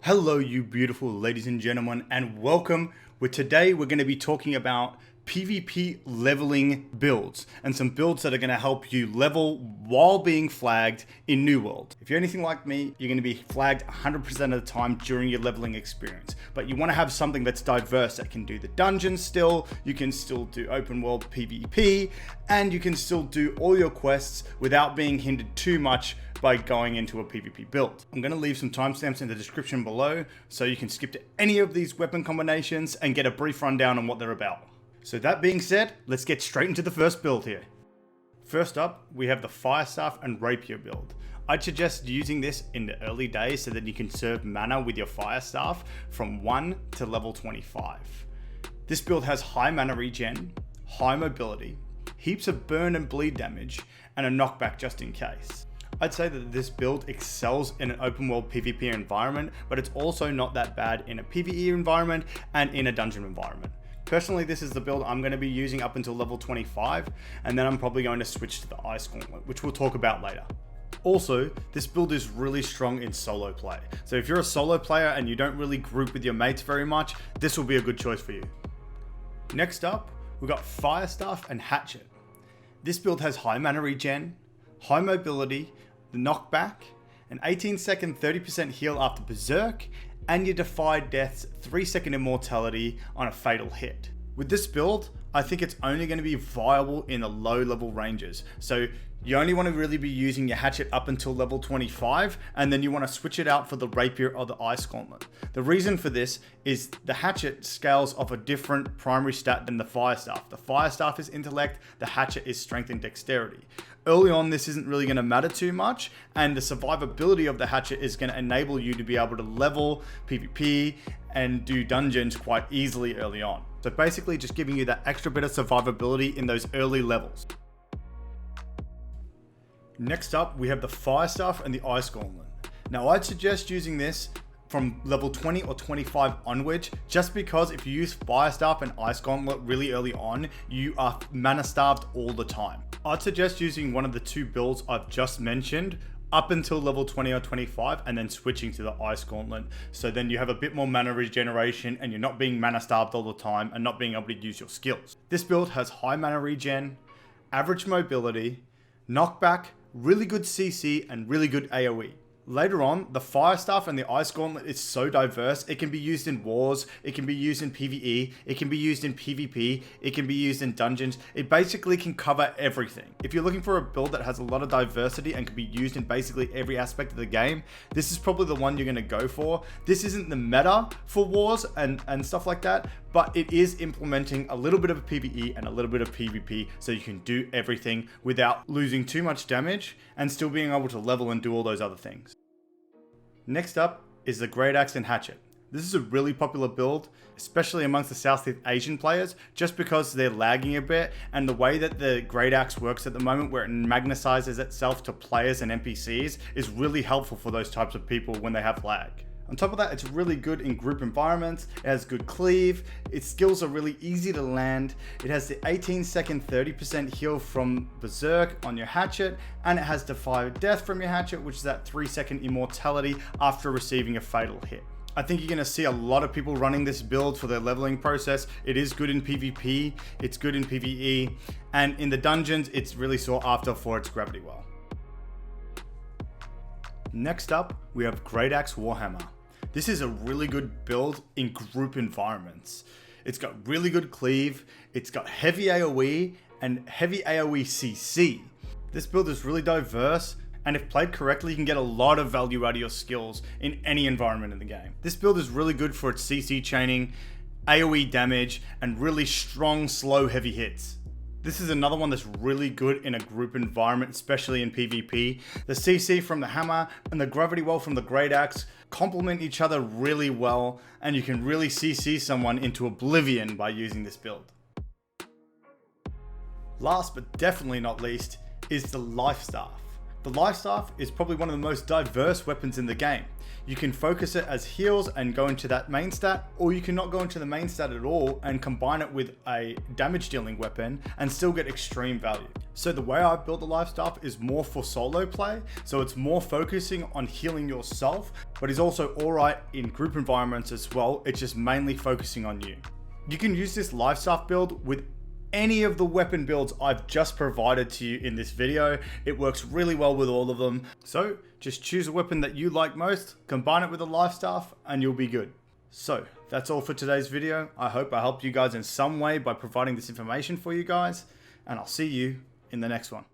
Hello you beautiful ladies and gentlemen, and welcome. Today we're going to be talking about PvP leveling builds and some builds that are going to help you level while being flagged in New World. If you're anything like me, you're going to be flagged 100% of the time during your leveling experience, but you want to have something that's diverse that can do the dungeons still, you can still do open world PvP, and you can still do all your quests without being hindered too much by going into a PvP build. I'm going to leave some timestamps in the description below so you can skip to any of these weapon combinations and get a brief rundown on what they're about. So that being said, let's get straight into the first build here. First up, we have the Firestaff and Rapier build. I'd suggest using this in the early days so that you can conserve mana with your Firestaff from 1 to level 25. This build has high mana regen, high mobility, heaps of burn and bleed damage, and a knockback just in case. I'd say that this build excels in an open world PvP environment, but it's also not that bad in a PvE environment and in a dungeon environment. Personally, this is the build I'm going to be using up until level 25, and then I'm probably going to switch to the Gauntlet, which we'll talk about later. Also, this build is really strong in solo play. So if you're a solo player and you don't really group with your mates very much, this will be a good choice for you. Next up, we've got Firestaff and Hatchet. This build has high mana regen, high mobility, the knockback, an 18-second 30% heal after Berserk, and you defy death's 3-second immortality on a fatal hit. With this build, I think it's only going to be viable in the low level ranges. So you only want to really be using your Hatchet up until level 25, and then you want to switch it out for the Rapier or the Gauntlet. The reason for this is the Hatchet scales off a different primary stat than the Firestaff. The Firestaff is intellect, the Hatchet is strength and dexterity. Early on, this isn't really going to matter too much, and the survivability of the Hatchet is going to enable you to be able to level PvP and do dungeons quite easily early on. So basically just giving you that extra bit of survivability in those early levels. Next up, we have the Firestaff and the Gauntlet. Now I'd suggest using this from level 20 or 25 onwards, just because if you use Firestaff and Gauntlet really early on, you are mana starved all the time. I'd suggest using one of the two builds I've just mentioned up until level 20 or 25 and then switching to the Gauntlet. So then you have a bit more mana regeneration and you're not being mana starved all the time and not being able to use your skills. This build has high mana regen, average mobility, knockback, really good CC, and really good AoE. Later on, the Firestaff and the Gauntlet is so diverse, it can be used in wars, it can be used in PvE, it can be used in PvP, it can be used in dungeons. It basically can cover everything. If you're looking for a build that has a lot of diversity and can be used in basically every aspect of the game, this is probably the one you're going to go for. This isn't the meta for wars and stuff like that, but it is implementing a little bit of PvE and a little bit of PvP so you can do everything without losing too much damage and still being able to level and do all those other things. Next up is the Great Axe and Hatchet. This is a really popular build, especially amongst the Southeast Asian players, just because they're lagging a bit, and the way that the Great Axe works at the moment, where it magnetizes itself to players and NPCs, is really helpful for those types of people when they have lag. On top of that, it's really good in group environments, it has good cleave, its skills are really easy to land, it has the 18-second 30% heal from Berserk on your Hatchet, and it has Defy Death from your Hatchet, which is that 3-second immortality after receiving a fatal hit. I think you're going to see a lot of people running this build for their leveling process. It is good in PvP, it's good in PvE, and in the dungeons, it's really sought after for its gravity well. Next up, we have Great Axe Warhammer. This is a really good build in group environments. It's got really good cleave, it's got heavy AoE and heavy AoE CC. This build is really diverse, and if played correctly, you can get a lot of value out of your skills in any environment in the game. This build is really good for its CC chaining, AoE damage, and really strong, slow, heavy hits. This is another one that's really good in a group environment, especially in PvP. The CC from the hammer and the gravity well from the Great Axe complement each other really well, and you can really CC someone into oblivion by using this build. Last but definitely not least is the Life Staff. The life staff is probably one of the most diverse weapons in the game. You can focus it as heals and go into that main stat, or you can not go into the main stat at all and combine it with a damage dealing weapon and still get extreme value. So the way I've built the life staff is more for solo play, so it's more focusing on healing yourself, but is also alright in group environments as well. It's just mainly focusing on you. You can use this life staff build with any of the weapon builds I've just provided to you in this video. It works really well with all of them. So just choose a weapon that you like most, combine it with a life staff, and you'll be good. So that's all for today's video. I hope I helped you guys in some way by providing this information for you guys, and I'll see you in the next one.